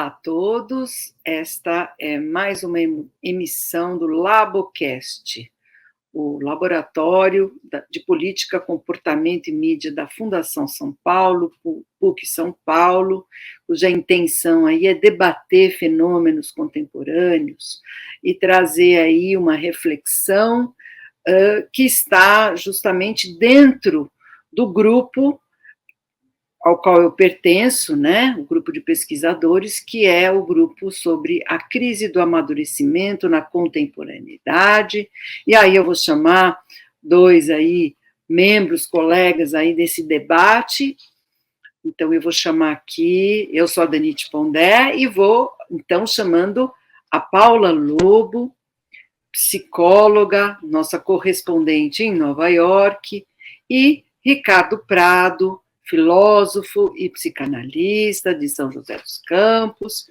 Olá a todos, esta é mais uma emissão do Labocast, o Laboratório de Política, Comportamento e Mídia da Fundação São Paulo, PUC São Paulo, cuja intenção aí é debater fenômenos contemporâneos e trazer aí uma reflexão que está justamente dentro do grupo ao qual eu pertenço, né, o grupo de pesquisadores, que é o grupo sobre a crise do amadurecimento na contemporaneidade, e aí eu vou chamar dois aí membros, colegas aí desse debate. Então eu vou chamar aqui, eu sou a Danite Pondé, e vou, então, chamando a Paula Lobo, psicóloga, nossa correspondente em Nova York, e Ricardo Prado, filósofo e psicanalista de São José dos Campos.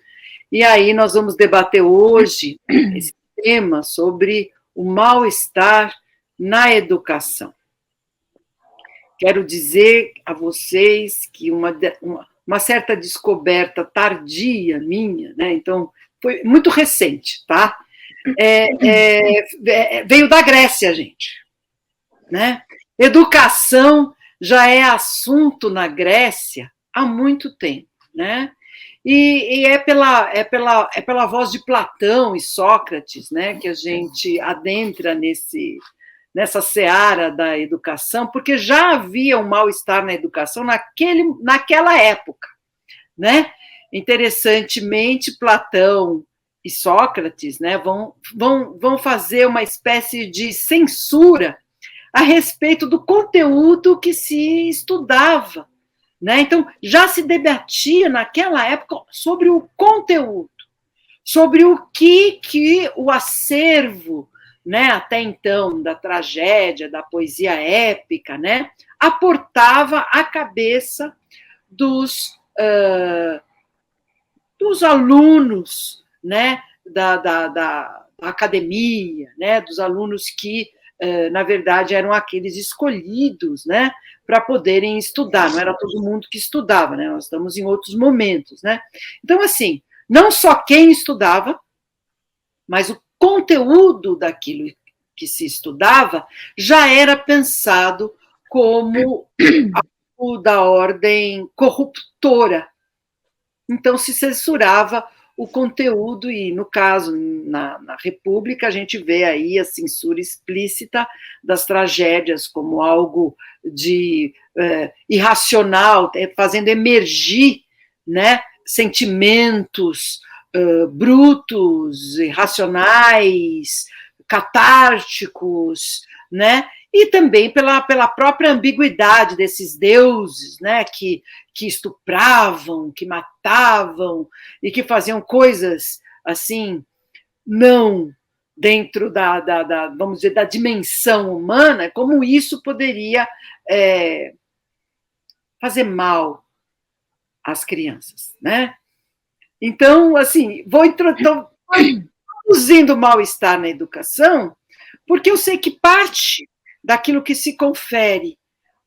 E aí nós vamos debater hoje esse tema sobre o mal-estar na educação. Quero dizer a vocês que uma certa descoberta tardia minha, né? Então, foi muito recente, tá? Veio da Grécia, gente, né? Educação já é assunto na Grécia há muito tempo, né? E é pela voz de Platão e Sócrates, né, que a gente adentra nessa seara da educação, porque já havia um mal-estar na educação naquela época, né? Interessantemente, Platão e Sócrates, né, vão fazer uma espécie de censura a respeito do conteúdo que se estudava, né? Então, já se debatia naquela época sobre o conteúdo, sobre o que o acervo, né, até então, da tragédia, da poesia épica, né, aportava à cabeça dos alunos, né, da academia, né, dos alunos que na verdade, eram aqueles escolhidos, né, para poderem estudar, não era todo mundo que estudava, né, nós estamos em outros momentos, né. Então, assim, não só quem estudava, mas o conteúdo daquilo que se estudava já era pensado como algo da ordem corruptora. Então, se censurava o conteúdo, e, no caso, na República, a gente vê aí a censura explícita das tragédias como algo de irracional, fazendo emergir, né, sentimentos brutos, irracionais, catárticos, né, e também pela própria ambiguidade desses deuses, né, que estupravam, que matavam e que faziam coisas assim, não dentro vamos dizer, da dimensão humana, como isso poderia fazer mal às crianças, né? Então, assim, vou introduzindo o mal-estar na educação, porque eu sei que parte daquilo que se confere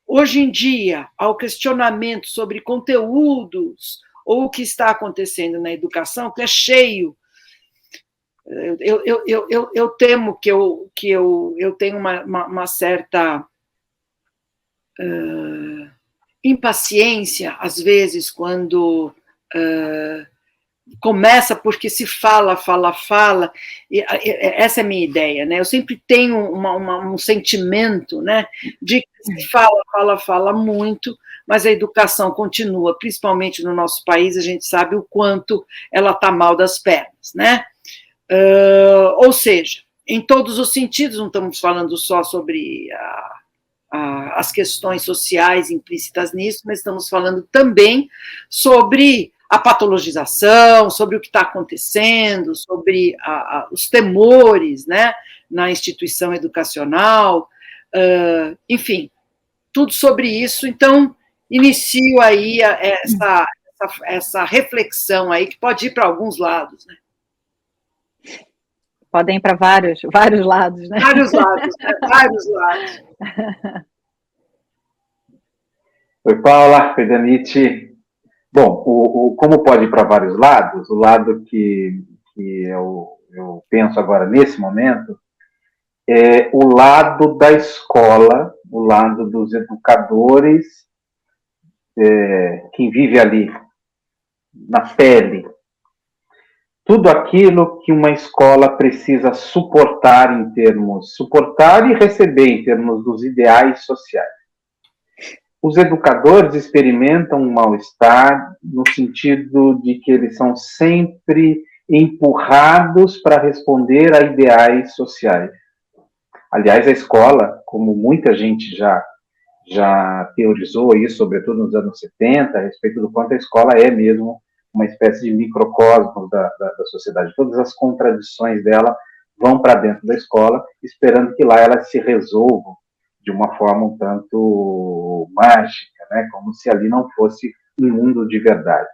hoje em dia ao questionamento sobre conteúdos ou o que está acontecendo na educação, que é cheio. Eu temo que eu tenho uma certa impaciência, às vezes, quando começa porque se fala, e essa é a minha ideia, né? Eu sempre tenho um sentimento, né, de que se fala muito, mas a educação continua, principalmente no nosso país, a gente sabe o quanto ela está mal das pernas, né? Ou seja, em todos os sentidos, não estamos falando só sobre as questões sociais implícitas nisso, mas estamos falando também sobre a patologização, sobre o que está acontecendo, sobre os temores, né, na instituição educacional, enfim, tudo sobre isso. Então, inicio aí essa reflexão aí, que pode ir para alguns lados, né? Podem ir para vários lados, né? Vários lados, né? Vários lados. Oi, Paula, oi, Danite. Bom, como pode ir para vários lados, o lado que eu penso agora nesse momento é o lado da escola, o lado dos educadores, quem vive ali na pele, tudo aquilo que uma escola precisa suportar e receber em termos dos ideais sociais. Os educadores experimentam um mal-estar no sentido de que eles são sempre empurrados para responder a ideais sociais. Aliás, a escola, como muita gente já teorizou isso, sobretudo nos anos 70, a respeito do quanto a escola é mesmo uma espécie de microcosmos da sociedade. Todas as contradições dela vão para dentro da escola, esperando que lá elas se resolvam de uma forma um tanto mágica, né? Como se ali não fosse um mundo de verdade.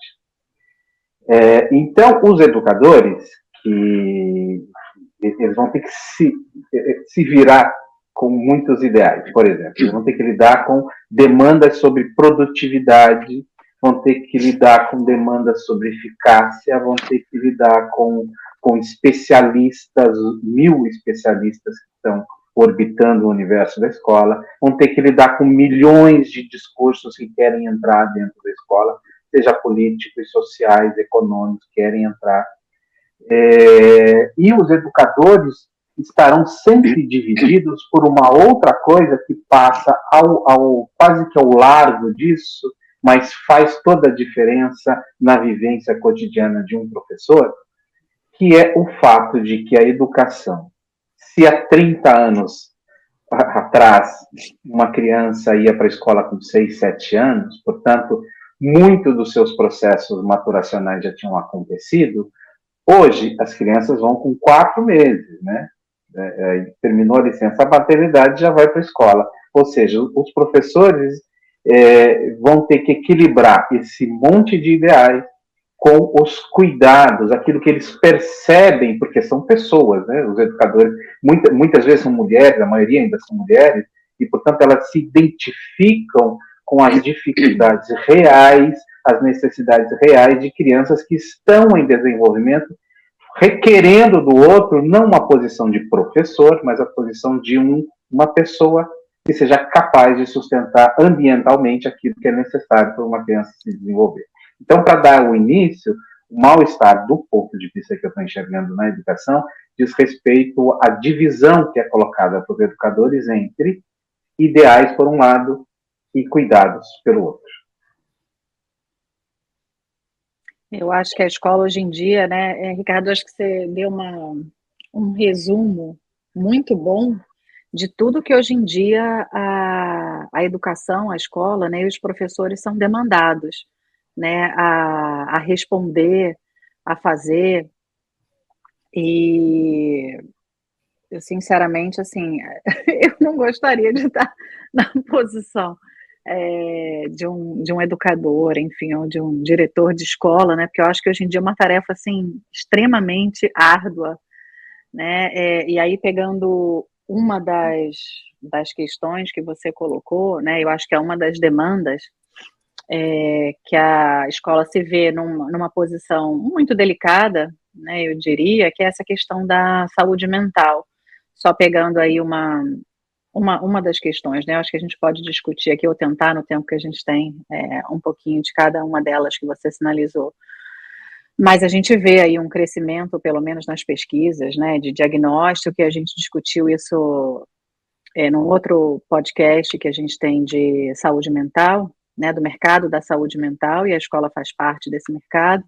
Então, os educadores, que eles vão ter que se virar com muitos ideais, por exemplo. Eles vão ter que lidar com demandas sobre produtividade, vão ter que lidar com demandas sobre eficácia, vão ter que lidar com especialistas, 1000 especialistas que estão orbitando o universo da escola, vão ter que lidar com milhões de discursos que querem entrar dentro da escola, seja políticos, sociais, econômicos, querem entrar. E os educadores estarão sempre divididos por uma outra coisa que passa quase que ao largo disso, mas faz toda a diferença na vivência cotidiana de um professor, que é o fato de que a educação, se há 30 anos atrás uma criança ia para a escola com 6, 7 anos, portanto, muito dos seus processos maturacionais já tinham acontecido, hoje as crianças vão com 4 meses, né? Terminou a licença maternidade, já vai para a escola. Ou seja, os professores vão ter que equilibrar esse monte de ideais com os cuidados, aquilo que eles percebem, porque são pessoas, né? Os educadores, muitas vezes são mulheres, a maioria ainda são mulheres, e, portanto, elas se identificam com as dificuldades reais, as necessidades reais de crianças que estão em desenvolvimento, requerendo do outro não uma posição de professor, mas a posição de uma pessoa que seja capaz de sustentar ambientalmente aquilo que é necessário para uma criança se desenvolver. Então, para dar o início, o mal-estar do ponto de vista que eu estou enxergando na educação diz respeito à divisão que é colocada pelos educadores entre ideais, por um lado, e cuidados pelo outro. Eu acho que a escola hoje em dia, né, Ricardo, acho que você deu um resumo muito bom de tudo que hoje em dia a educação, a escola, né, e os professores são demandados, né, a responder, a fazer. E eu, sinceramente, assim, eu não gostaria de estar na posição de um educador, enfim, ou de um diretor de escola, né? Porque eu acho que hoje em dia é uma tarefa, assim, extremamente árdua, né? E aí, pegando uma das questões que você colocou, né? Eu acho que é uma das demandas que a escola se vê numa posição muito delicada, né? Eu diria, que é essa questão da saúde mental. Só pegando aí uma das questões, né? Eu acho que a gente pode discutir aqui, ou tentar, no tempo que a gente tem, um pouquinho de cada uma delas que você sinalizou. Mas a gente vê aí um crescimento, pelo menos nas pesquisas, né, de diagnóstico, que a gente discutiu isso num outro podcast que a gente tem de saúde mental, né, do mercado da saúde mental, e a escola faz parte desse mercado,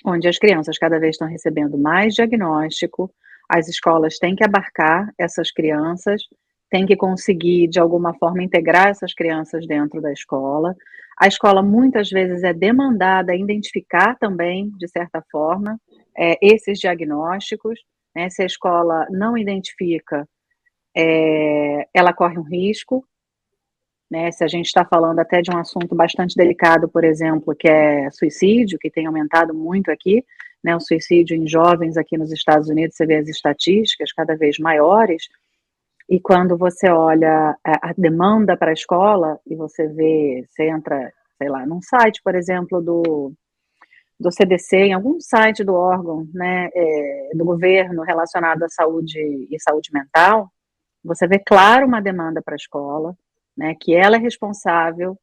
onde as crianças cada vez estão recebendo mais diagnóstico, as escolas têm que abarcar essas crianças, têm que conseguir, de alguma forma, integrar essas crianças dentro da escola. A escola, muitas vezes, é demandada a identificar também, de certa forma, esses diagnósticos, né? Se a escola não identifica, ela corre um risco, né? Se a gente está falando até de um assunto bastante delicado, por exemplo, que é suicídio, que tem aumentado muito aqui, né? O suicídio em jovens aqui nos Estados Unidos, você vê as estatísticas cada vez maiores, e quando você olha a demanda para a escola, e você vê, você entra, sei lá, num site, por exemplo, do CDC, em algum site do órgão, né, do governo relacionado à saúde e saúde mental, você vê claro uma demanda para a escola, né, que ela é responsável,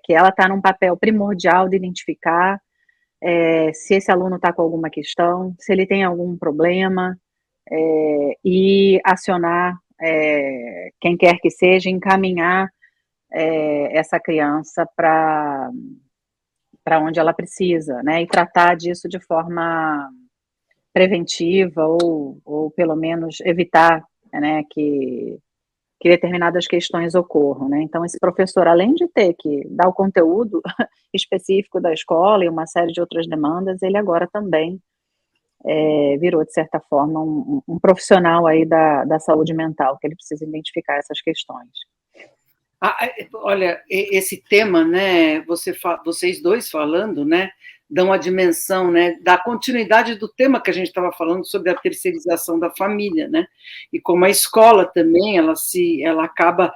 que ela está num papel primordial de identificar se esse aluno está com alguma questão, se ele tem algum problema, e acionar quem quer que seja, encaminhar essa criança para onde ela precisa, né, e tratar disso de forma preventiva ou pelo menos evitar, né, que determinadas questões ocorram, né, então esse professor, além de ter que dar o conteúdo específico da escola e uma série de outras demandas, ele agora também virou, de certa forma, um profissional aí da saúde mental, que ele precisa identificar essas questões. Olha, esse tema, né, vocês dois falando, né, dão a dimensão, né, da continuidade do tema que a gente estava falando sobre a terceirização da família, né, e como a escola também, ela acaba,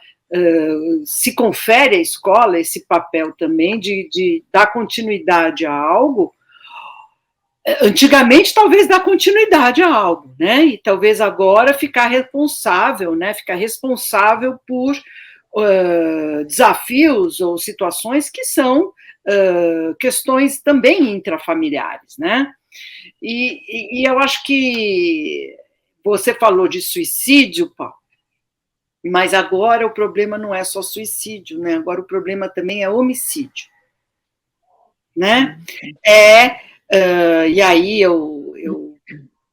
se confere à escola esse papel também de dar continuidade a algo. Antigamente, talvez dar continuidade a algo, né, e talvez agora ficar responsável, né, por desafios ou situações que são questões também intrafamiliares, né? E eu acho que você falou de suicídio, Paulo, mas agora o problema não é só suicídio, né? Agora o problema também é homicídio, né? E aí eu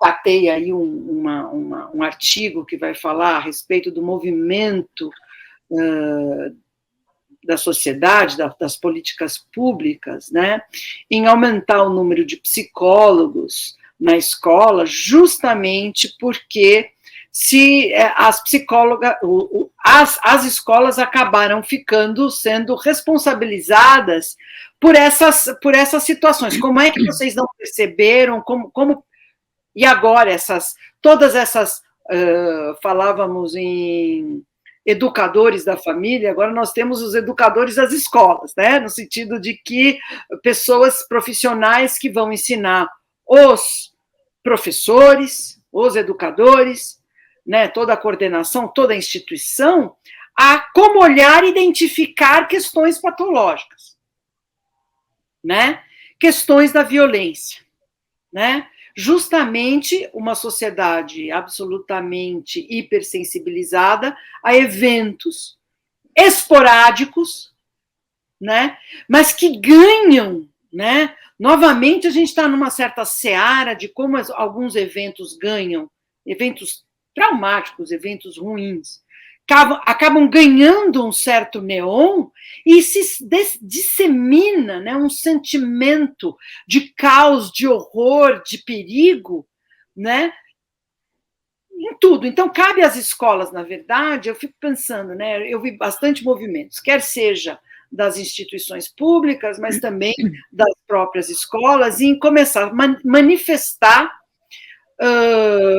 catei aí um artigo que vai falar a respeito do movimento da sociedade, das políticas públicas, né, em aumentar o número de psicólogos na escola, justamente porque as escolas acabaram sendo responsabilizadas por essas situações. Como é que vocês não perceberam? E agora todas essas falávamos em educadores da família, agora nós temos os educadores das escolas, né? No sentido de que pessoas profissionais que vão ensinar os professores, os educadores, né? Toda a coordenação, toda a instituição, a como olhar e identificar questões patológicas, né? Questões da violência, né? Justamente uma sociedade absolutamente hipersensibilizada a eventos esporádicos, né? Mas que ganham, né? Novamente, a gente está numa certa seara de como alguns eventos ganham, eventos traumáticos, eventos ruins, acabam ganhando um certo neon e se dissemina, né, um sentimento de caos, de horror, de perigo, né, em tudo. Então, cabe às escolas, na verdade, eu fico pensando, né, eu vi bastante movimentos, quer seja das instituições públicas, mas também das próprias escolas, em começar a manifestar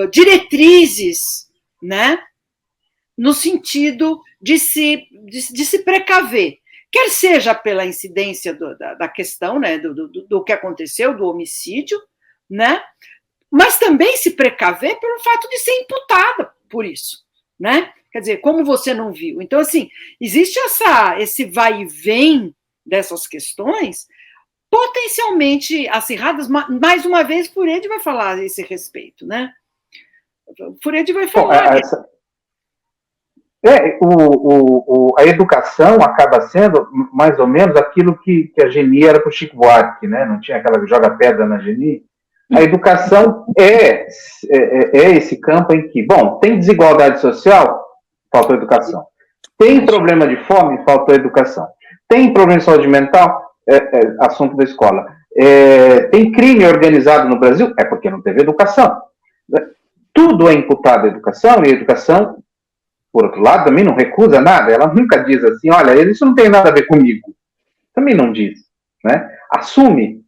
diretrizes, né, no sentido de se precaver, quer seja pela incidência da questão, né, do que aconteceu, do homicídio, né, mas também se precaver pelo fato de ser imputada por isso, né? Quer dizer, como você não viu? Então, assim, existe esse vai e vem dessas questões potencialmente acirradas. Mais uma vez, Furedi vai falar a esse respeito, né? Furedi vai falar. A educação acaba sendo mais ou menos aquilo que a Geni era para o Chico Buarque, né? Não tinha aquela que joga pedra na Geni. A educação é esse campo em que, bom, tem desigualdade social, faltou educação. Tem problema de fome, faltou educação. Tem problema de saúde mental, assunto da escola. Tem crime organizado no Brasil, é porque não teve educação. Tudo é imputado à educação, e a educação, por outro lado, também não recusa nada. Ela nunca diz assim, olha, isso não tem nada a ver comigo. Também não diz, né? Assume,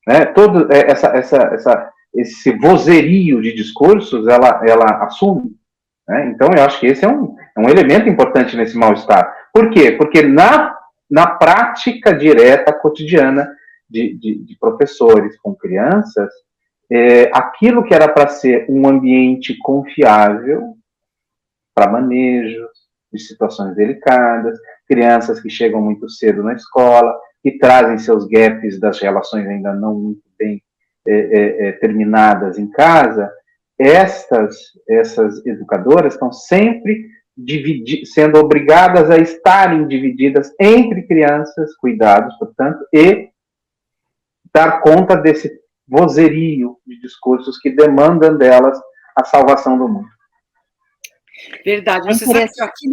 né? Todo esse vozerio de discursos, ela assume, né? Então, eu acho que esse é um elemento importante nesse mal-estar. Por quê? Porque na na prática direta, cotidiana de professores com crianças, aquilo que era para ser um ambiente confiável para manejo de situações delicadas, crianças que chegam muito cedo na escola, que trazem seus gaps das relações ainda não muito bem terminadas em casa, essas educadoras estão sempre sendo obrigadas a estarem divididas entre crianças, cuidados, portanto, e dar conta desse vozerio de discursos que demandam delas a salvação do mundo. Verdade. Você sabe que aqui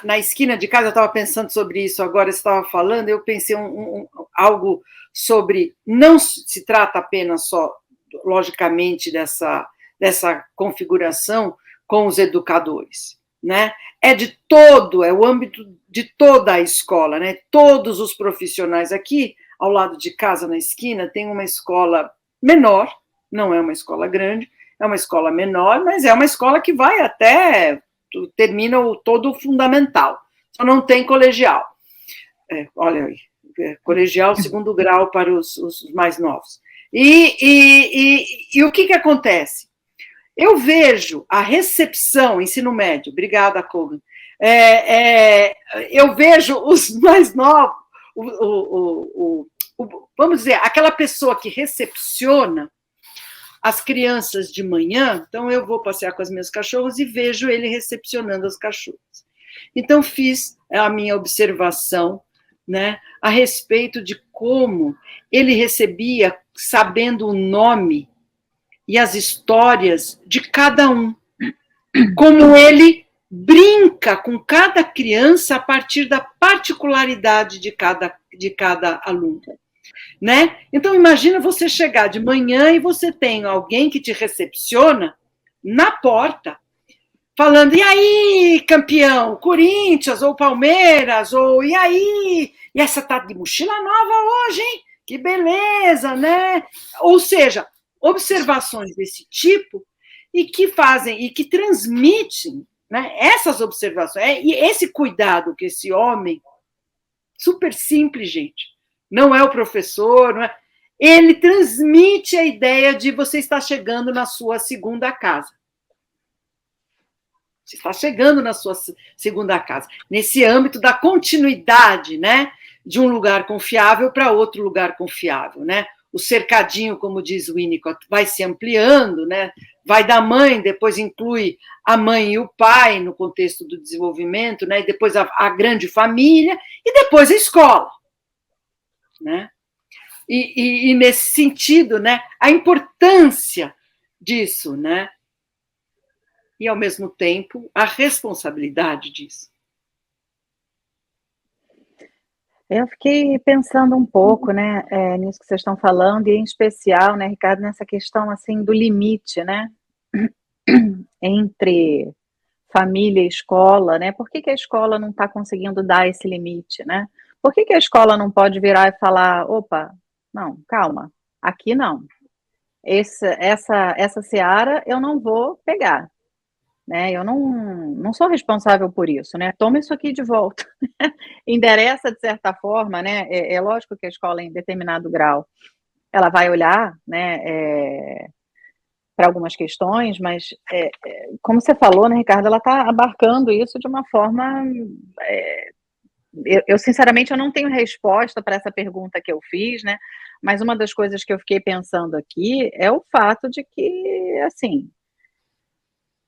na esquina de casa eu estava pensando sobre isso, agora você estava falando, eu pensei algo sobre, não se trata apenas só, logicamente, dessa configuração com os educadores, né? É o âmbito de toda a escola, né? Todos os profissionais aqui, ao lado de casa, na esquina, tem uma escola menor, não é uma escola grande, é uma escola menor, mas é uma escola que vai até, termina todo o fundamental, só não tem colegial. Olha aí, colegial 2º grau para os mais novos. E o que acontece? Eu vejo a recepção, ensino médio, obrigada, Kogan, eu vejo os mais novos, vamos dizer, aquela pessoa que recepciona as crianças de manhã, então eu vou passear com as minhas cachorras e vejo ele recepcionando as cachorras. Então fiz a minha observação, né, a respeito de como ele recebia sabendo o nome e as histórias de cada um, como ele brinca com cada criança a partir da particularidade de cada aluno. Né? Então, imagina você chegar de manhã e você tem alguém que te recepciona na porta, falando, e aí, campeão, Corinthians ou Palmeiras, ou e aí, e essa tá de mochila nova hoje, hein? Que beleza, né? Ou seja, observações desse tipo e que fazem, e que transmitem, né, essas observações, e esse cuidado que esse homem, super simples, gente, não é o professor, não é, ele transmite a ideia de você estar chegando na sua segunda casa. Você está chegando na sua segunda casa, nesse âmbito da continuidade, né, de um lugar confiável para outro lugar confiável, né? O cercadinho, como diz o Winnicott, vai se ampliando, né? Vai da mãe, depois inclui a mãe e o pai no contexto do desenvolvimento, né? E depois a grande família e depois a escola, né? E nesse sentido, né, a importância disso, né? E, ao mesmo tempo, a responsabilidade disso. Eu fiquei pensando um pouco, né, nisso que vocês estão falando, e em especial, né, Ricardo, nessa questão, assim, do limite, né, entre família e escola, né, por que a escola não está conseguindo dar esse limite, né? Por que a escola não pode virar e falar, opa, não, calma, aqui não. Essa seara eu não vou pegar. Né, eu não sou responsável por isso, né? Toma isso aqui de volta. Endereça de certa forma, né? É lógico que a escola, em determinado grau, ela vai olhar, né, para algumas questões, mas, como você falou, né, Ricardo, ela está abarcando isso de uma forma. Eu, sinceramente, eu não tenho resposta para essa pergunta que eu fiz, né? Mas uma das coisas que eu fiquei pensando aqui é o fato de que, assim,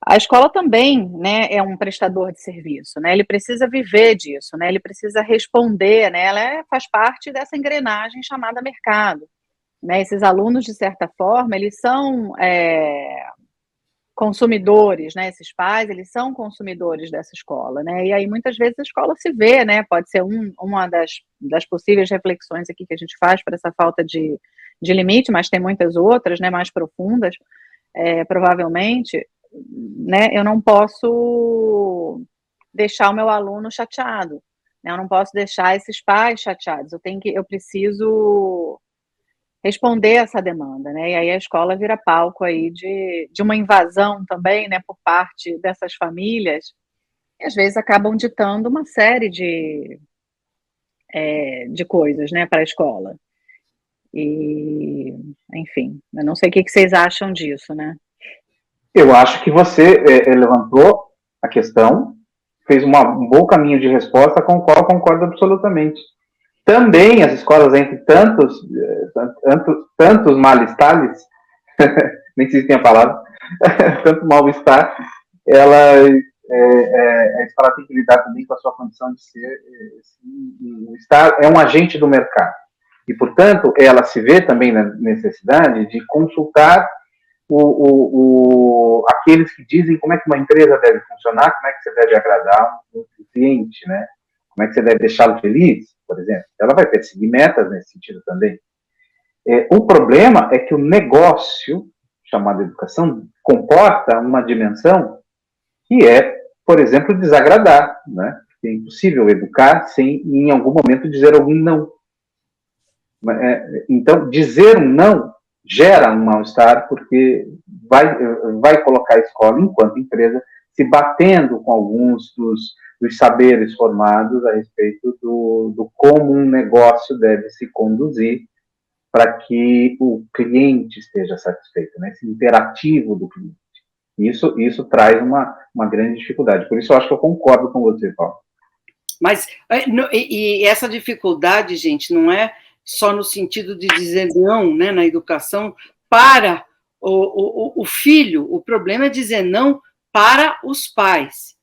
a escola também, né, é um prestador de serviço, né? Ele precisa viver disso, né? Ele precisa responder, né? Ela faz parte dessa engrenagem chamada mercado, né? Esses alunos, de certa forma, eles são consumidores, né? Esses pais, eles são consumidores dessa escola, né? E aí muitas vezes a escola se vê, né? Pode ser uma das possíveis reflexões aqui que a gente faz para essa falta de limite, mas tem muitas outras, né? Mais profundas, provavelmente. Né, eu não posso deixar o meu aluno chateado, né, eu não posso deixar esses pais chateados, eu preciso responder essa demanda, né, e aí a escola vira palco aí de uma invasão também, né, por parte dessas famílias, e às vezes acabam ditando uma série de de coisas, né, para a escola. E, enfim, eu não sei o que vocês acham disso, né? Eu acho que você levantou a questão, fez um bom caminho de resposta, com o qual eu concordo absolutamente. Também as escolas, entre tantos males-tales, nem sei se tem a palavra, tanto mal-estar, a escola tem que lidar também com a sua condição de ser, é um agente do mercado. E, portanto, ela se vê também na necessidade de consultar aqueles que dizem como é que uma empresa deve funcionar, como é que você deve agradar o cliente, né? Como é que você deve deixá-lo feliz, por exemplo. Ela vai perseguir metas nesse sentido também. O problema é que o negócio, chamado educação, comporta uma dimensão que é, por exemplo, desagradar, né? É impossível educar sem, em algum momento, dizer algum não. Então, dizer um não gera um mal-estar, porque vai colocar a escola, enquanto empresa, se batendo com alguns dos saberes formados a respeito do como um negócio deve se conduzir para que o cliente esteja satisfeito, né? Esse imperativo do cliente. Isso traz uma grande dificuldade. Por isso, eu acho que eu concordo com você, Paulo. Mas, e essa dificuldade, gente, não é só no sentido de dizer não, né, na educação, para o filho. O problema é dizer não para os pais.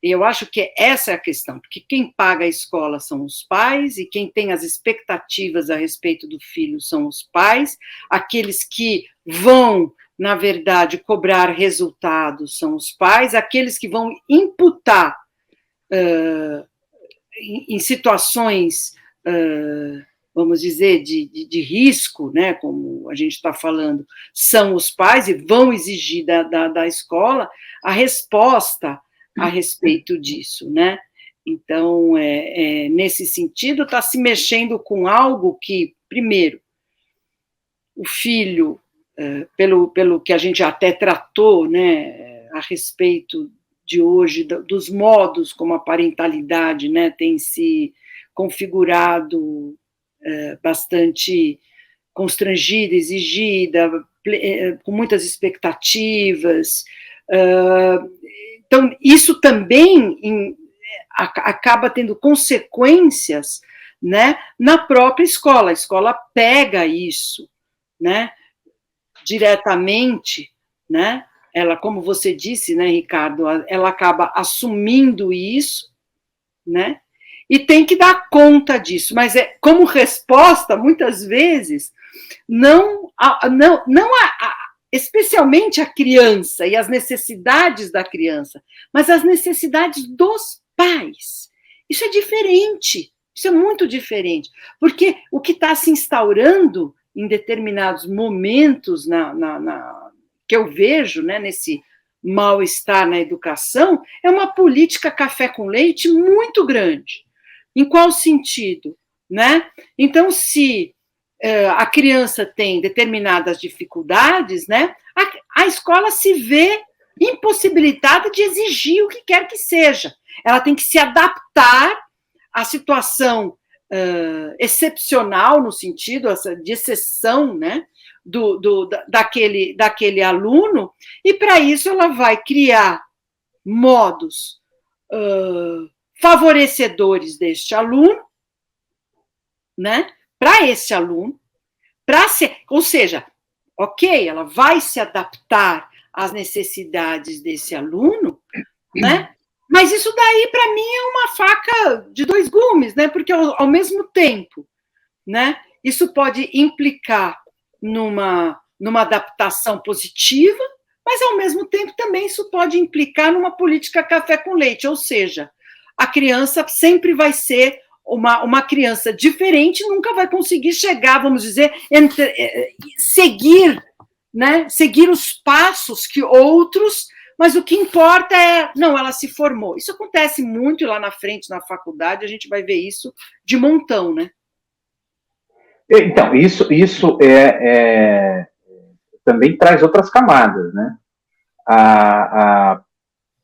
E eu acho que essa é a questão, porque quem paga a escola são os pais, e quem tem as expectativas a respeito do filho são os pais, aqueles que vão, na verdade, cobrar resultados são os pais, aqueles que vão imputar em situações, vamos dizer, de risco, né, como a gente está falando, são os pais e vão exigir da escola a resposta a respeito disso, né? Então, nesse sentido, está se mexendo com algo que, primeiro, o filho, pelo que a gente até tratou, né, a respeito de hoje, dos modos como a parentalidade, né, tem se configurado bastante constrangida, exigida, com muitas expectativas. Então, isso também acaba tendo consequências, né, na própria escola. A escola pega isso, né, diretamente, né? Ela, como você disse, né, Ricardo, ela acaba assumindo isso, né? E tem que dar conta disso, mas como resposta, muitas vezes, especialmente a criança e as necessidades da criança, mas as necessidades dos pais. Isso é diferente, isso é muito diferente, porque o que está se instaurando em determinados momentos que eu vejo, né, nesse mal-estar na educação, é uma política café com leite muito grande. Em qual sentido? Né? Então, se a criança tem determinadas dificuldades, né, a escola se vê impossibilitada de exigir o que quer que seja. Ela tem que se adaptar à situação excepcional, no sentido de exceção, né, daquele aluno, e para isso ela vai criar modos favorecedores deste aluno, né, para esse aluno, ou seja, ok, ela vai se adaptar às necessidades desse aluno, né? Mas isso daí, para mim, é uma faca de dois gumes, né? Porque, ao mesmo tempo, né, isso pode implicar numa adaptação positiva, mas, ao mesmo tempo, também isso pode implicar numa política café com leite, ou seja, a criança sempre vai ser uma criança diferente, nunca vai conseguir chegar, vamos dizer, seguir, né, seguir os passos que outros, mas o que importa não, ela se formou. Isso acontece muito lá na frente, na faculdade, a gente vai ver isso de montão, né? Então, isso também traz outras camadas, né?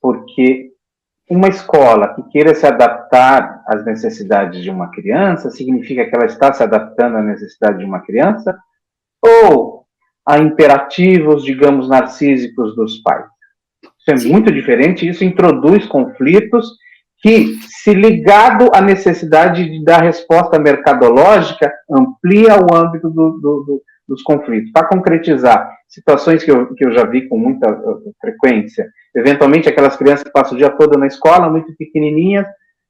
Porque Uma escola que queira se adaptar às necessidades de uma criança, significa que ela está se adaptando à necessidade de uma criança? Ou a imperativos, digamos, narcísicos dos pais? Isso é muito diferente, isso introduz conflitos que, se ligado à necessidade de dar resposta mercadológica, amplia o âmbito dos conflitos. Para concretizar, situações que eu já vi com muita frequência, eventualmente aquelas crianças que passam o dia todo na escola, muito pequenininhas,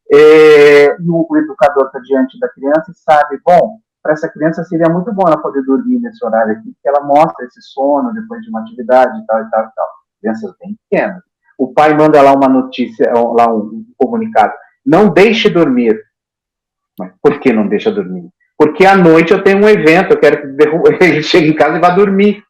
e o educador está diante da criança e sabe, bom, para essa criança seria muito bom ela poder dormir nesse horário aqui, porque ela mostra esse sono depois de uma atividade e tal, e tal, e tal. Crianças bem pequenas. O pai manda lá uma notícia, lá um comunicado, não deixe dormir. Mas por que não deixa dormir? Porque à noite eu tenho um evento, eu quero que ele chegue em casa e vá dormir.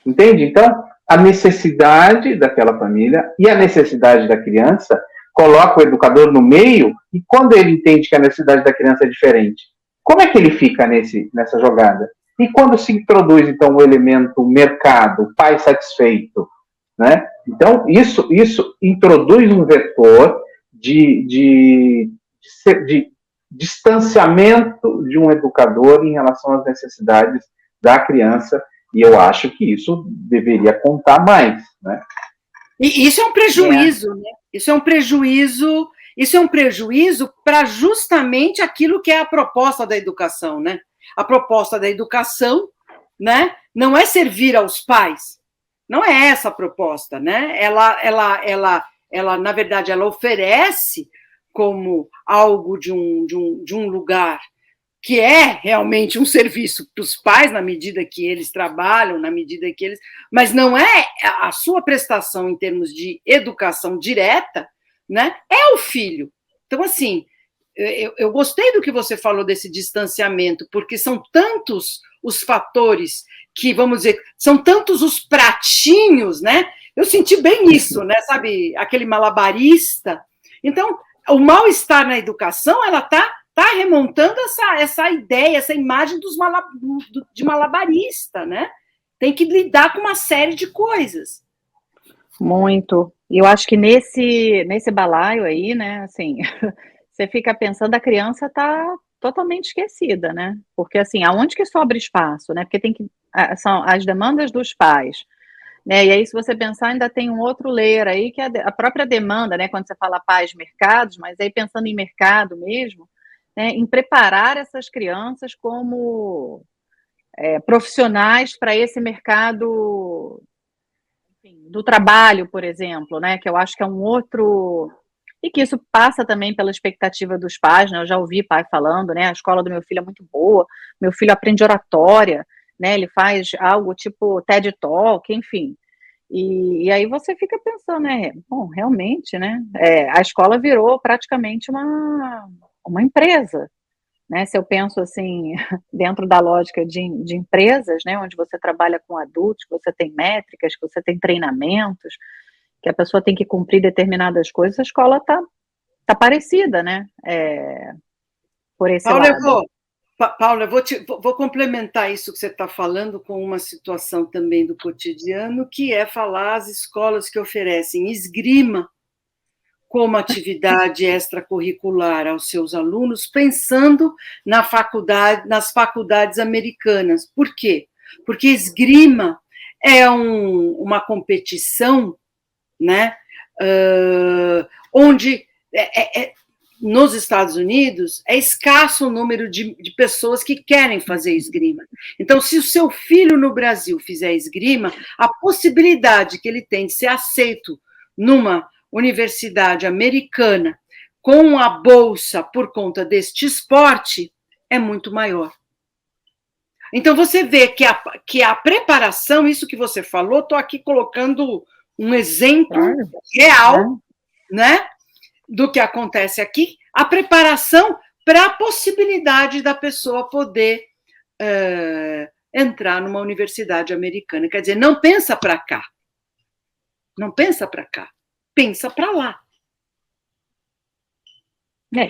Entende? Então, a necessidade daquela família e a necessidade da criança coloca o educador no meio, e quando ele entende que a necessidade da criança é diferente, como é que ele fica nessa jogada? E quando se introduz, então, o elemento mercado, pai satisfeito, né? Então, isso introduz um vetor de distanciamento de um educador em relação às necessidades da criança, e eu acho que isso deveria contar mais, né? E isso é um prejuízo, né? Isso é um prejuízo para justamente aquilo que é a proposta da educação, né? A proposta da educação, né, não é servir aos pais, não é essa a proposta, né? Ela na verdade, ela oferece como algo de um lugar que é realmente um serviço para os pais, na medida que eles trabalham, na medida que eles... Mas não é a sua prestação em termos de educação direta, né? É o filho. Então, assim, eu gostei do que você falou desse distanciamento, porque são tantos os fatores que, vamos dizer, são tantos os pratinhos, né? Eu senti bem isso, né? Sabe, aquele malabarista. Então, o mal-estar na educação, ela está remontando essa ideia, essa imagem de malabarista, né? Tem que lidar com uma série de coisas. Muito. E eu acho que nesse balaio aí, né, assim, você fica pensando, a criança está totalmente esquecida, né? Porque, assim, aonde que sobra espaço, né? Porque são as demandas dos pais, né? E aí, se você pensar, ainda tem um outro layer aí, que é a própria demanda, né? Quando você fala pais, mercados, mas aí pensando em mercado mesmo, né, em preparar essas crianças como profissionais para esse mercado, enfim, do trabalho, por exemplo, né? Que eu acho que é um outro... E que isso passa também pela expectativa dos pais, né? Eu já ouvi pai falando, né? A escola do meu filho é muito boa, meu filho aprende oratória, né? Ele faz algo tipo TED Talk, enfim. E aí você fica pensando, né? Bom, realmente, né? A escola virou praticamente uma empresa, né? Se eu penso assim, dentro da lógica de empresas, né? Onde você trabalha com adultos, que você tem métricas, que você tem treinamentos, que a pessoa tem que cumprir determinadas coisas, a escola tá parecida, né? Por esse lado. Paula, eu vou complementar isso que você está falando com uma situação também do cotidiano, que é falar as escolas que oferecem esgrima como atividade extracurricular aos seus alunos, pensando nas faculdades americanas. Por quê? Porque esgrima é uma competição, né, onde nos Estados Unidos é escasso o número de pessoas que querem fazer esgrima. Então, se o seu filho no Brasil fizer esgrima, a possibilidade que ele tem de ser aceito numa universidade americana com a bolsa por conta deste esporte é muito maior. Então, você vê que a preparação, isso que você falou, estou aqui colocando um exemplo real, né, do que acontece aqui, a preparação para a possibilidade da pessoa poder entrar numa universidade americana. Quer dizer, não pensa para cá. Não pensa para cá. Pensa para lá.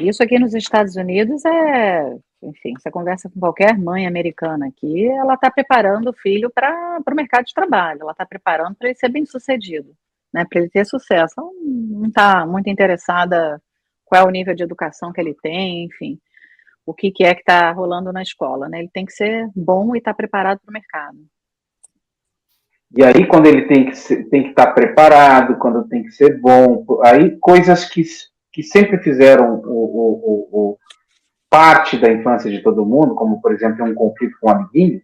Isso aqui nos Estados Unidos enfim, você conversa com qualquer mãe americana aqui, ela está preparando o filho para o mercado de trabalho, ela está preparando para ele ser bem-sucedido, né, para ele ter sucesso. Ela não está muito interessada qual é o nível de educação que ele tem, enfim, o que é que está rolando na escola, né? Ele tem que ser bom e estar preparado para o mercado. E aí, quando ele tem que estar preparado, quando tem que ser bom, aí coisas que sempre fizeram parte da infância de todo mundo, como, por exemplo, um conflito com um amiguinho,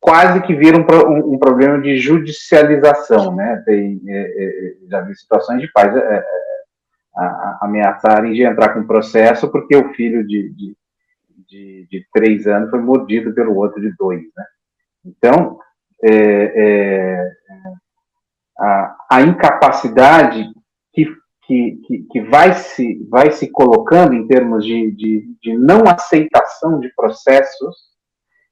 quase que vira um problema de judicialização, né? Já vi situações de pais ameaçarem de entrar com processo porque o filho de 3 anos foi mordido pelo outro de 2, né? Então, a incapacidade que vai se colocando em termos de não aceitação de processos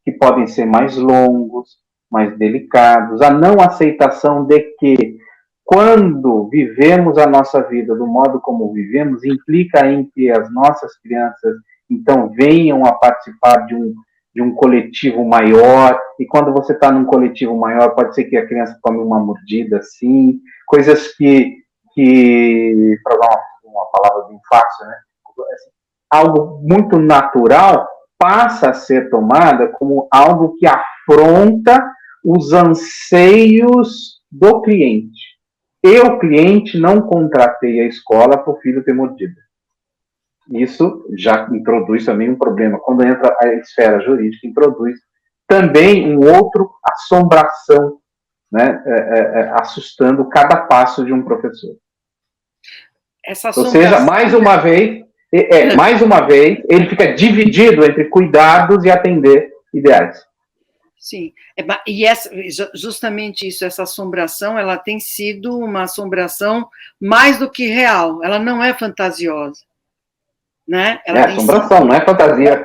que podem ser mais longos, mais delicados, a não aceitação de que, quando vivemos a nossa vida do modo como vivemos, implica em que as nossas crianças, então, venham a participar de um coletivo maior, e quando você está num coletivo maior, pode ser que a criança tome uma mordida, assim, coisas para usar uma palavra bem fácil, né? Algo muito natural passa a ser tomada como algo que afronta os anseios do cliente. Eu, cliente, não contratei a escola para o filho ter mordida. Isso já introduz também um problema. Quando entra a esfera jurídica, introduz também um outro assombração, né, assustando cada passo de um professor. Ou seja, mais uma vez, ele fica dividido entre cuidados e atender ideais. Sim, e justamente isso, essa assombração, ela tem sido uma assombração mais do que real, ela não é fantasiosa. Né? Ela assombração, não é fantasia.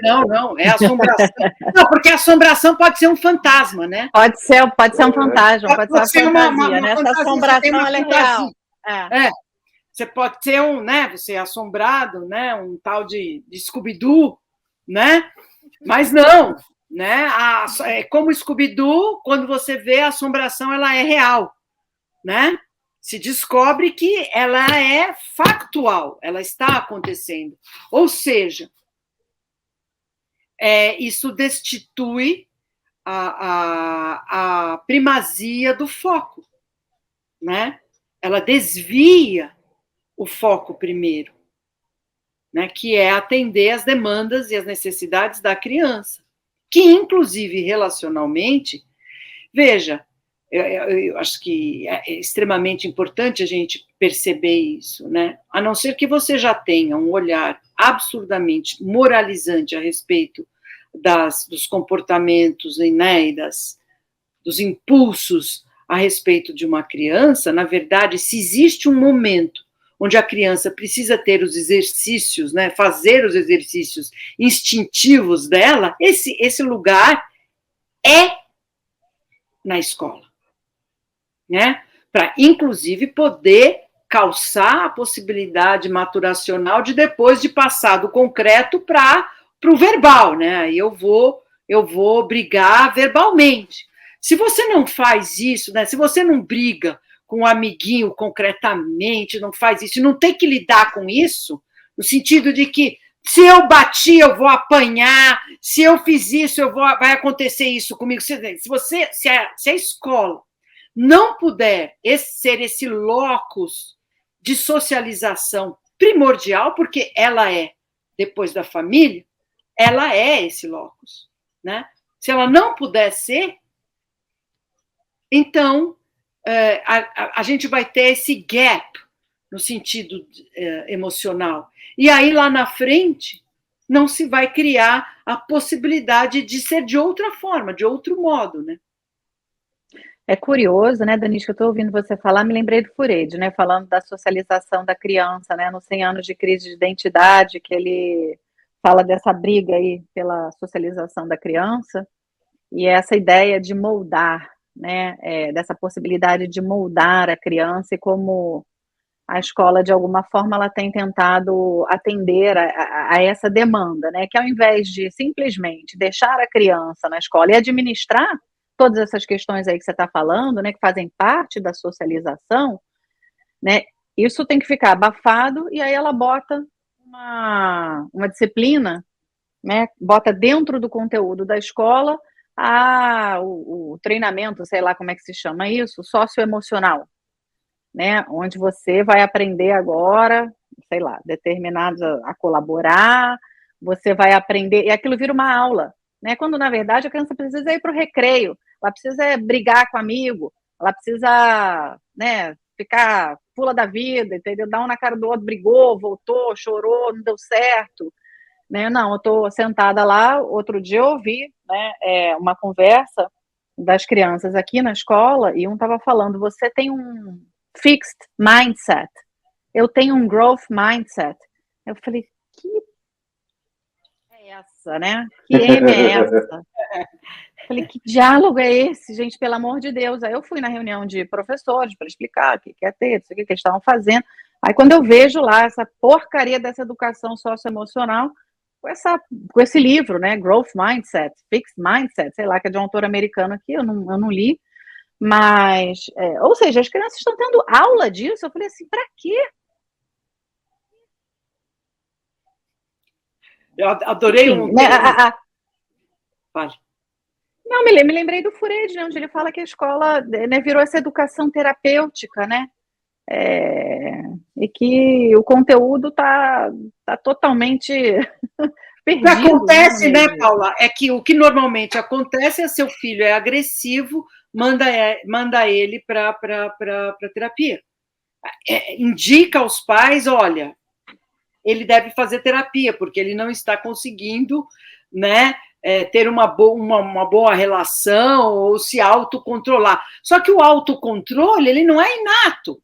Não, é assombração. Não, porque a assombração pode ser um fantasma, né? Pode ser um fantasma, pode ser uma fantasia, né? Essa assombração, ela é real. Você pode ser você é assombrado, né? Um tal de Scooby-Doo, né? Mas não, né? Como Scooby-Doo, quando você vê a assombração, ela é real, né? Se descobre que ela é factual, ela está acontecendo. Ou seja, isso destitui a primazia do foco, né? Ela desvia o foco primeiro, né? Que é atender as demandas e as necessidades da criança, que, inclusive, relacionalmente, veja, eu acho que é extremamente importante a gente perceber isso, né? A não ser que você já tenha um olhar absurdamente moralizante a respeito dos comportamentos, né, e dos impulsos a respeito de uma criança. Na verdade, se existe um momento onde a criança precisa ter os exercícios, né, fazer os exercícios instintivos dela, esse lugar é na escola. Né? Para, inclusive, poder calçar a possibilidade maturacional de depois de passar do concreto para o verbal, né? Aí eu vou brigar verbalmente. Se você não faz isso, né? Se você não briga com um amiguinho concretamente, não faz isso, não tem que lidar com isso, no sentido de que se eu bati, eu vou apanhar, se eu fiz isso, vai acontecer isso comigo. Se a escola não puder ser esse locus de socialização primordial, porque ela é, depois da família, ela é esse locus, né? Se ela não puder ser, então a gente vai ter esse gap no sentido emocional. E aí, lá na frente, não se vai criar a possibilidade de ser de outra forma, de outro modo, né? É curioso, né, Denise, que eu estou ouvindo você falar, me lembrei do Freud, né, falando da socialização da criança, né, nos 100 anos de crise de identidade, que ele fala dessa briga aí pela socialização da criança, e essa ideia de moldar, né, dessa possibilidade de moldar a criança, e como a escola, de alguma forma, ela tem tentado atender a essa demanda, né, que ao invés de simplesmente deixar a criança na escola e administrar, todas essas questões aí que você está falando, né, que fazem parte da socialização, né, isso tem que ficar abafado, e aí ela bota uma disciplina, né, bota dentro do conteúdo da escola o treinamento, sei lá como é que se chama isso, socioemocional, né, onde você vai aprender agora, sei lá, determinados a colaborar, você vai aprender, e aquilo vira uma aula, né, quando na verdade a criança precisa ir para o recreio, ela precisa brigar com o amigo, ela precisa, né, ficar pula da vida, entendeu? Dá um na cara do outro, brigou, voltou, chorou, não deu certo, né? Não, eu estou sentada lá, outro dia eu ouvi, né, uma conversa das crianças aqui na escola, e um estava falando, você tem um fixed mindset, eu tenho um growth mindset. Eu falei, que é essa, né? Que M é essa? Falei, que diálogo é esse, gente, pelo amor de Deus? Aí eu fui na reunião de professores para explicar o que é ter, o que eles estavam fazendo. Aí quando eu vejo lá essa porcaria dessa educação socioemocional, com esse livro, né, Growth Mindset, Fixed Mindset, sei lá, que é de um autor americano aqui, eu não li, mas, ou seja, as crianças estão tendo aula disso. Eu falei assim, para quê? Eu adorei Enfim, né, Vale. Não, me lembrei do Freud, né, onde ele fala que a escola, né, virou essa educação terapêutica, né? E que o conteúdo tá totalmente perdido. O que acontece, né, Paula, é que o que normalmente acontece é seu filho é agressivo, manda ele para terapia. Indica aos pais, olha, ele deve fazer terapia, porque ele não está conseguindo, né, ter uma boa relação ou se autocontrolar. Só que o autocontrole, ele não é inato,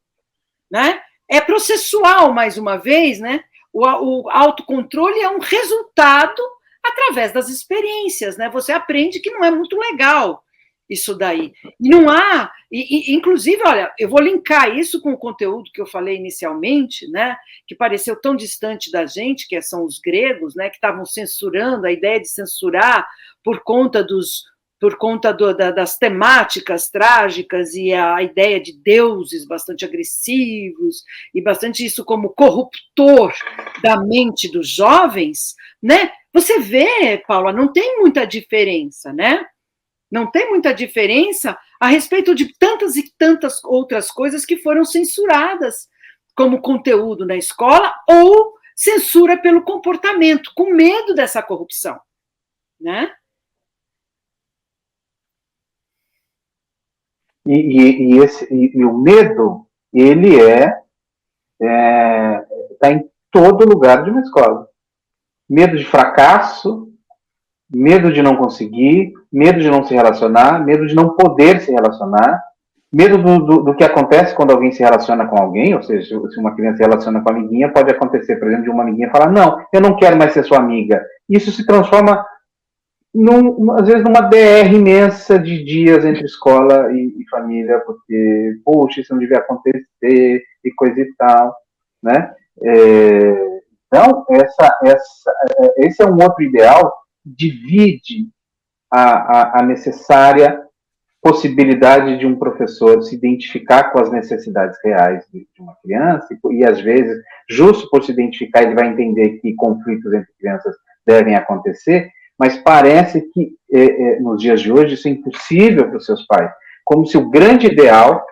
né? É processual, mais uma vez, né? O autocontrole é um resultado através das experiências, né? Você aprende que não é muito legal isso daí. E não há, inclusive, olha, eu vou linkar isso com o conteúdo que eu falei inicialmente, né? Que pareceu tão distante da gente, que são os gregos, né? Que estavam censurando, a ideia de censurar por conta das temáticas trágicas e a ideia de deuses bastante agressivos e bastante isso como corruptor da mente dos jovens, né? Você vê, Paula, não tem muita diferença, né? Não tem muita diferença a respeito de tantas e tantas outras coisas que foram censuradas como conteúdo na escola ou censura pelo comportamento, com medo dessa corrupção, né? E o medo, ele está em todo lugar de uma escola. Medo de fracasso, medo de não conseguir, medo de não se relacionar, medo de não poder se relacionar, medo do que acontece quando alguém se relaciona com alguém, ou seja, se uma criança se relaciona com a amiguinha, pode acontecer, por exemplo, de uma amiguinha falar, não, eu não quero mais ser sua amiga. Isso se transforma às vezes numa DR imensa de dias entre escola e família, porque, poxa, isso não devia acontecer, e coisa e tal, né? Então, esse é um outro ideal, divide a necessária possibilidade de um professor se identificar com as necessidades reais de uma criança, e às vezes, justo por se identificar, ele vai entender que conflitos entre crianças devem acontecer, mas parece que nos dias de hoje isso é impossível para os seus pais, como se o grande ideal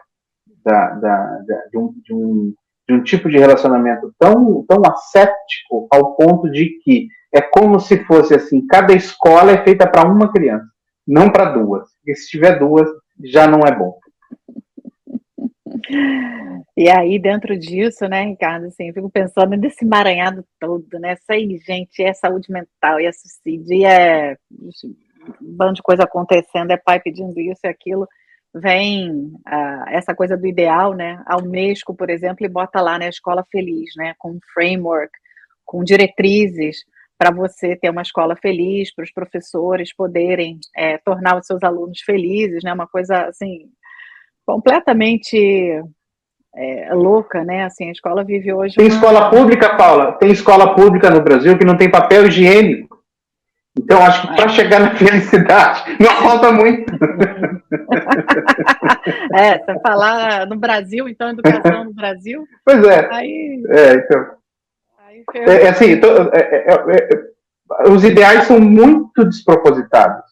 de um tipo de relacionamento tão asséptico ao ponto de que é como se fosse assim, cada escola é feita para uma criança, não para duas, porque se tiver duas já não é bom. E aí, dentro disso, né, Ricardo, assim, eu fico pensando nesse emaranhado todo, né, isso aí, gente, é saúde mental, é suicídio, é um bando de coisa acontecendo, é pai pedindo isso e aquilo, vem essa coisa do ideal, né, a Unesco, por exemplo, e bota lá, né, a escola feliz, né, com um framework, com diretrizes, para você ter uma escola feliz, para os professores poderem tornar os seus alunos felizes, né, uma coisa, assim, completamente louca, né? Assim, a escola vive hoje. Tem escola pública, Paula? Tem escola pública no Brasil que não tem papel higiênico. Então, acho que para chegar na felicidade não falta muito. Você falar no Brasil, então, educação no Brasil. Pois é. Aí, Então, aí assim, os ideais são muito despropositados.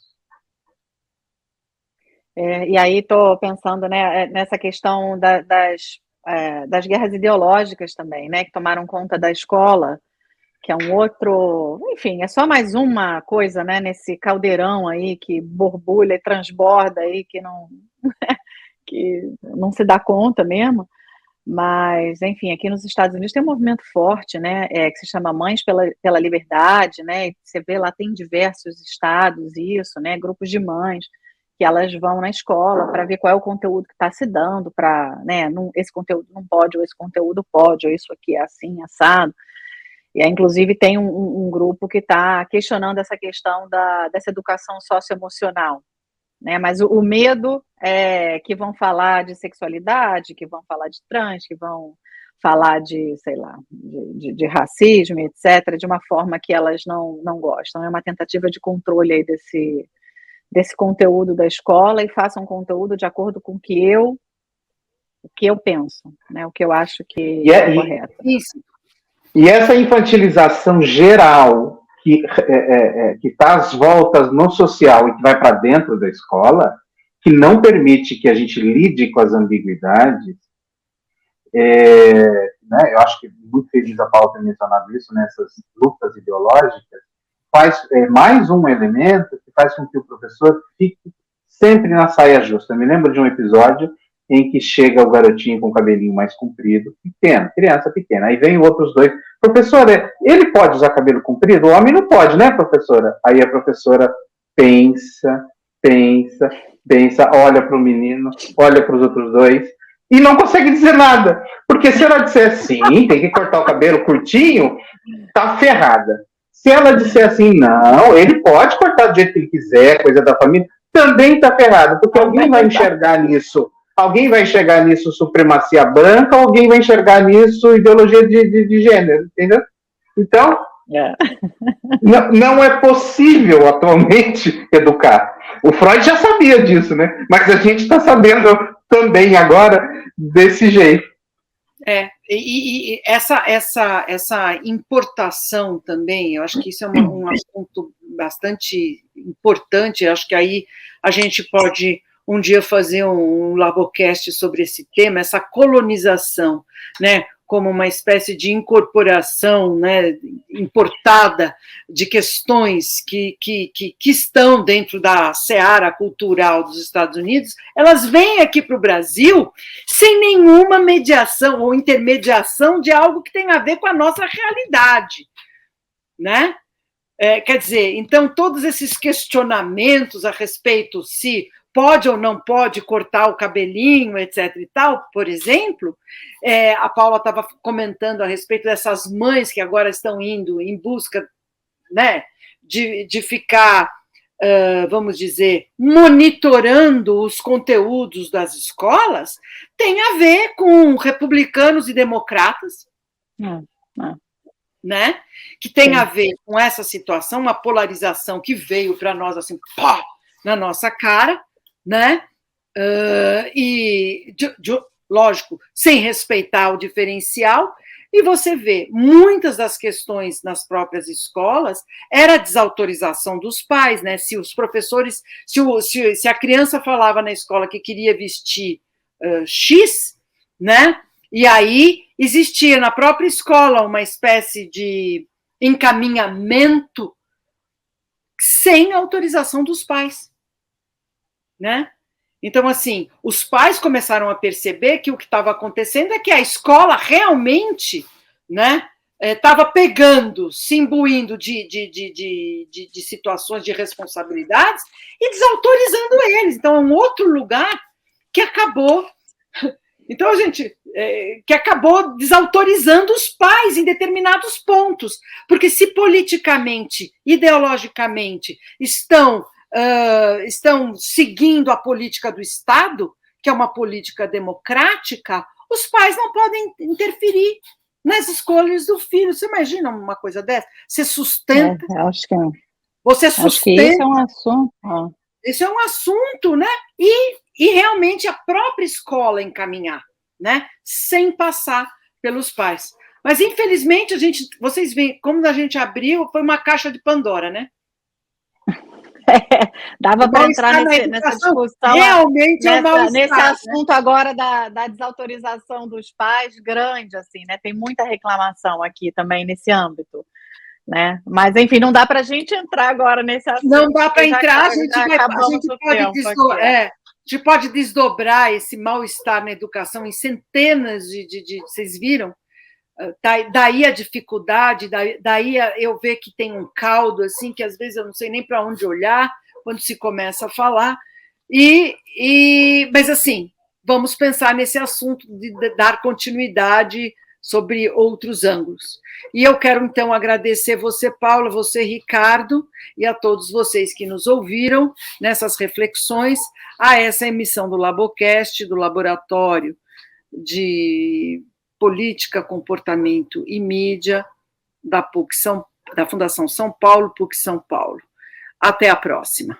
E aí estou pensando, né, nessa questão das guerras ideológicas também, né, que tomaram conta da escola, que é um outro, enfim, é só mais uma coisa, né, nesse caldeirão aí que borbulha e transborda aí, que não se dá conta mesmo. Mas, enfim, aqui nos Estados Unidos tem um movimento forte, né, que se chama Mães pela Liberdade, né, e você vê lá, tem diversos estados isso, né, grupos de mães, que elas vão na escola para ver qual é o conteúdo que está se dando, para, né, esse conteúdo não pode, ou esse conteúdo pode, ou isso aqui é assim, assado. E aí, inclusive, tem um grupo que está questionando essa questão dessa educação socioemocional, né? Mas o medo é que vão falar de sexualidade, que vão falar de trans, que vão falar de, sei lá, de racismo, etc., de uma forma que elas não gostam. É uma tentativa de controle aí desse conteúdo da escola, e façam um conteúdo de acordo com o que eu penso, né? O que eu acho que é correto. Isso. E essa infantilização geral que está às voltas no social e que vai para dentro da escola, que não permite que a gente lide com as ambiguidades, né, eu acho que muito feliz a Paula ter mencionado isso, nessas lutas ideológicas, faz mais um elemento que faz com que o professor fique sempre na saia justa. Eu me lembro de um episódio em que chega o garotinho com o cabelinho mais comprido, pequeno, criança pequena, aí vem outros dois, professora, ele pode usar cabelo comprido? O homem não pode, né, professora? Aí a professora pensa, olha para o menino, olha para os outros dois, e não consegue dizer nada, porque se ela disser assim, tem que cortar o cabelo curtinho, tá ferrada. Se ela disser assim, não, ele pode cortar do jeito que ele quiser, coisa da família, também tá ferrado, porque alguém vai enxergar nisso. Alguém vai enxergar nisso supremacia branca, alguém vai enxergar nisso ideologia de gênero, entendeu? Então, não é possível atualmente educar. O Freud já sabia disso, né? Mas a gente está sabendo também agora desse jeito. E essa importação também, eu acho que isso é um assunto bastante importante, eu acho que aí a gente pode um dia fazer um Labocast sobre esse tema, essa colonização, né, como uma espécie de incorporação, né, importada de questões que estão dentro da seara cultural dos Estados Unidos, elas vêm aqui para o Brasil sem nenhuma mediação ou intermediação de algo que tem a ver com a nossa realidade, né? Quer dizer, então, todos esses questionamentos a respeito se pode ou não pode cortar o cabelinho, etc. e tal, por exemplo, a Paula estava comentando a respeito dessas mães que agora estão indo em busca, né, de ficar, vamos dizer, monitorando os conteúdos das escolas, tem a ver com republicanos e democratas, né, que tem a ver com essa situação, uma polarização que veio para nós assim, pá, na nossa cara, né? E, lógico, sem respeitar o diferencial, e você vê muitas das questões nas próprias escolas era a desautorização dos pais, né? Se os professores, se a criança falava na escola que queria vestir X, né? E aí existia na própria escola uma espécie de encaminhamento sem autorização dos pais, né? Então, assim, os pais começaram a perceber que o que estava acontecendo é que a escola realmente, né, estava pegando, se imbuindo de situações de responsabilidades e desautorizando eles. Então, é um outro lugar que acabou... Então, a gente... que acabou desautorizando os pais em determinados pontos, porque se politicamente, ideologicamente, estão seguindo a política do Estado, que é uma política democrática, os pais não podem interferir nas escolhas do filho. Você imagina uma coisa dessa? Você sustenta... acho que Você Acho que isso é um assunto. Isso é um assunto, né? E realmente a própria escola encaminhar, né? Sem passar pelos pais. Mas, infelizmente, vocês veem, como a gente abriu, foi uma caixa de Pandora, né? Dava para entrar nessa discussão, realmente é um mal-estar, nesse assunto, né? Agora da desautorização dos pais, grande, assim, né? Tem muita reclamação aqui também nesse âmbito, né? Mas, enfim, não dá para a gente entrar agora nesse assunto. Não dá para entrar, a gente pode desdobrar esse mal-estar na educação em centenas vocês viram? Daí a dificuldade, daí eu ver que tem um caldo, assim, que às vezes eu não sei nem para onde olhar, quando se começa a falar, mas assim, vamos pensar nesse assunto de dar continuidade sobre outros ângulos. E eu quero, então, agradecer você, Paula, você, Ricardo, e a todos vocês que nos ouviram nessas reflexões, a essa emissão do Labocast, do Laboratório de Política, Comportamento e Mídia da Fundação São Paulo, PUC São Paulo. Até a próxima.